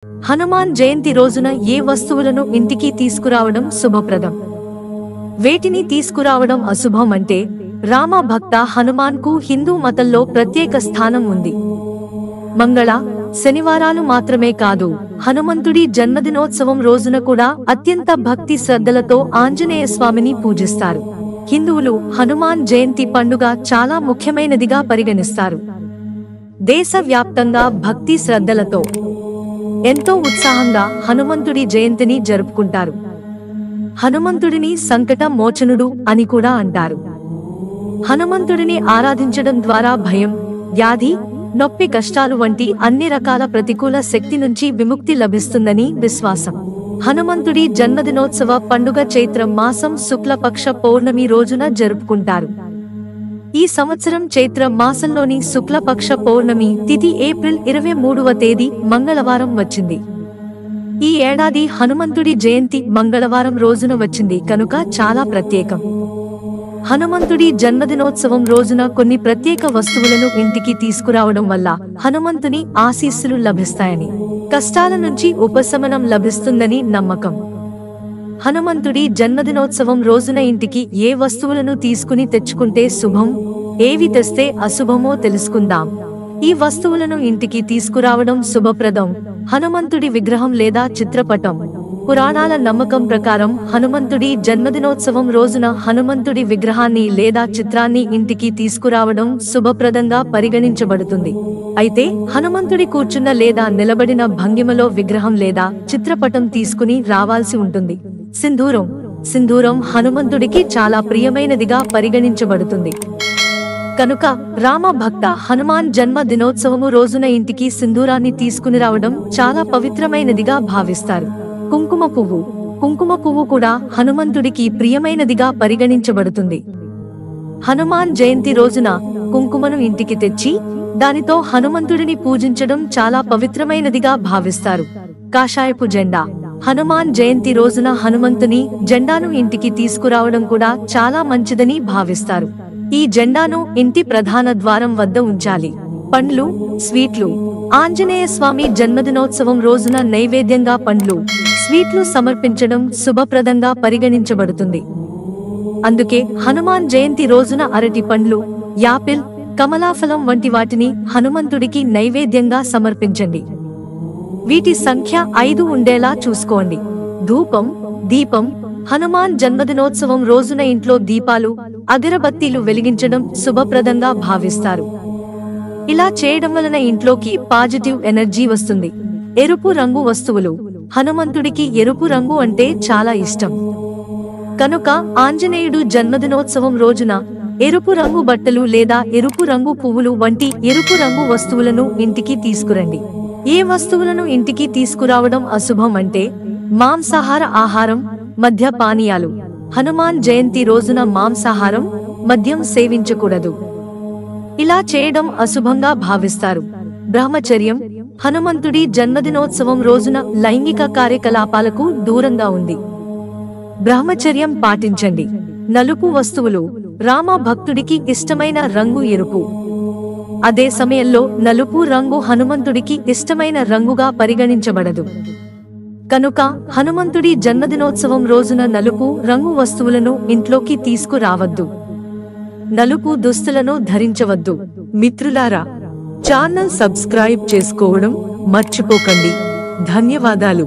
హనుమాన్ జయంతి రోజున ఏ వస్తువులను ఇంటికి తీసుకురావడం శుభప్రదం, వేటిని తీసుకురావడం అశుభం అంటే రామ భక్త హనుమాన్కు హిందూ మతంలో ప్రత్యేక స్థానం ఉంది. మంగళ, శనివారాలు మాత్రమే కాదు, హనుమంతుడి జన్మదినోత్సవం రోజున కూడా అత్యంత భక్తి శ్రద్ధలతో ఆంజనేయ స్వామిని పూజిస్తారు. హిందువులు హనుమాన్ జయంతి పండుగ చాలా ముఖ్యమైనదిగా పరిగణిస్తారు. దేశవ్యాప్తంగా భక్తి శ్రద్ధలతో ఎంతో ఉత్సాహంగా హనుమంతుడి జయంతిని జరుపుకుంటారు. హనుమంతుడిని సంకట మోచనుడు అని కూడా అంటారు. హనుమంతుడిని ఆరాధించడం ద్వారా భయం, వ్యాధి, నొప్పి, కష్టాలు వంటి అన్ని రకాల ప్రతికూల శక్తి నుంచి విముక్తి లభిస్తుందని విశ్వాసం. హనుమంతుడి జన్మదినోత్సవ పండుగ చైత్ర మాసం శుక్లపక్ష పౌర్ణమి రోజున జరుపుకుంటారు. ఈ సంవత్సరం చైత్ర మాసంలోని శుక్లపక్ష పౌర్ణమి తిథి ఏప్రిల్ 23వ తేదీ మంగళవారం వచ్చింది. ఈ ఏడాది హనుమంతుడి జయంతి మంగళవారం రోజున వచ్చింది కనుక చాలా ప్రత్యేకం. హనుమంతుడి జన్మదినోత్సవం రోజున కొన్ని ప్రత్యేక వస్తువులను ఇంటికి తీసుకురావడం వల్ల హనుమంతుని ఆశీస్సులు లభిస్తాయని, కష్టాల నుంచి ఉపశమనం లభిస్తుందని నమ్మకం. హనుమంతుడి జన్మదినోత్సవం రోజున ఇంటికి ఏ వస్తువులను తీసుకుని తెచ్చుకుంటే శుభం, ఏవి తెస్తే అశుభమో తెలుసుకుందాం. ఈ వస్తువులను ఇంటికి తీసుకురావడం శుభప్రదం. హనుమంతుడి విగ్రహం లేదా చిత్రపటం. పురాణాల నమ్మకం ప్రకారం హనుమంతుడి జన్మదినోత్సవం రోజున హనుమంతుడి విగ్రహాన్ని లేదా చిత్రాన్ని ఇంటికి తీసుకురావడం శుభప్రదంగా పరిగణించబడుతుంది. అయితే హనుమంతుడి కూర్చున్న లేదా నిలబడిన భంగిమలో విగ్రహం లేదా చిత్రపటం తీసుకుని రావాల్సి ఉంటుంది. సింధూరం హనుమంతుడికి చాలా ప్రియమైనదిగా పరిగణించబడుతుంది కనుక రామ భక్త హనుమాన్ జన్మ దినోత్సవము రోజున ఇంటికి సింధూరాన్ని తీసుకుని రావడం చాలా పవిత్రమైనదిగా భావిస్తారు. కుంకుమ పువ్వు కూడా హనుమంతుడికి ప్రియమైనదిగా పరిగణించబడుతుంది. హనుమాన్ జయంతి రోజున కుంకుమను ఇంటికి తెచ్చి దానితో హనుమంతుడిని పూజించడం చాలా పవిత్రమైనదిగా భావిస్తారు. కాషాయపు జెండా. హనుమాన్ జయంతి రోజున హనుమంతుని జెండాను ఇంటికి తీసుకురావడం కూడా చాలా మంచిదని భావిస్తారు. ఈ జెండాను ఇంటి ప్రధాన ద్వారం వద్ద ఉంచాలి. పండ్లు, స్వీట్లు. ఆంజనేయ స్వామి జన్మదినోత్సవం రోజున నైవేద్యంగా పండ్లు, స్వీట్లు సమర్పించడం శుభప్రదంగా పరిగణించబడుతుంది. అందుకే హనుమాన్ జయంతి రోజున అరటి పండ్లు, యాపిల్, కమలాఫలం వంటి వాటిని హనుమంతుడికి నైవేద్యంగా సమర్పించండి. వీటి సంఖ్య 5 ఉండేలా చూసుకోండి. ధూపం, దీపం. హనుమాన్ జన్మదినోత్సవం రోజున ఇంట్లో దీపాలు, అగరబత్తీలు వెలిగించడం శుభప్రదంగా భావిస్తారు. ఇలా చేయడం వలన ఇంట్లోకి పాజిటివ్ ఎనర్జీ వస్తుంది. ఎరుపు రంగు వస్తువులు. హనుమంతుడికి ఎరుపు రంగు అంటే చాలా ఇష్టం కనుక ఆంజనేయుడు జన్మదినోత్సవం రోజున ఎరుపు రంగు బట్టలు లేదా ఎరుపు రంగు పువ్వులు వంటి ఎరుపు రంగు వస్తువులను ఇంటికి తీసుకురండి. ఏ వస్తువులను ఇంటికి తీసుకురావడం అశుభం అంటే మాంసాహార ఆహారం, మద్య పానీయాలు. హనుమాన్ జయంతి రోజున మాంసాహారం, మద్యం సేవించకూడదు. ఇలా చేయడం అశుభంగా భావిస్తారు. బ్రహ్మచర్యం. హనుమంతుడి జన్మదినోత్సవం రోజున లైంగిక కార్యకలాపాలకు దూరంగా ఉంది. బ్రహ్మచర్యం పాటించండి. నలుపు వస్తువులు. రామ భక్తుడికి ఇష్టమైన రంగు ఎరుపు. అదే సమయంలో నలుపు రంగు హనుమంతుడికి ఇష్టమైన రంగుగా పరిగణించబడదు కనుక హనుమంతుడి జన్మదినోత్సవం రోజున నలుపు రంగు వస్తువులను ఇంట్లోకి తీసుకురావద్దు. నలుపు దుస్తులను ధరించవద్దు. మిత్రులారా, ఛానల్ సబ్స్క్రైబ్ చేసుకోవడం మర్చిపోకండి. ధన్యవాదాలు.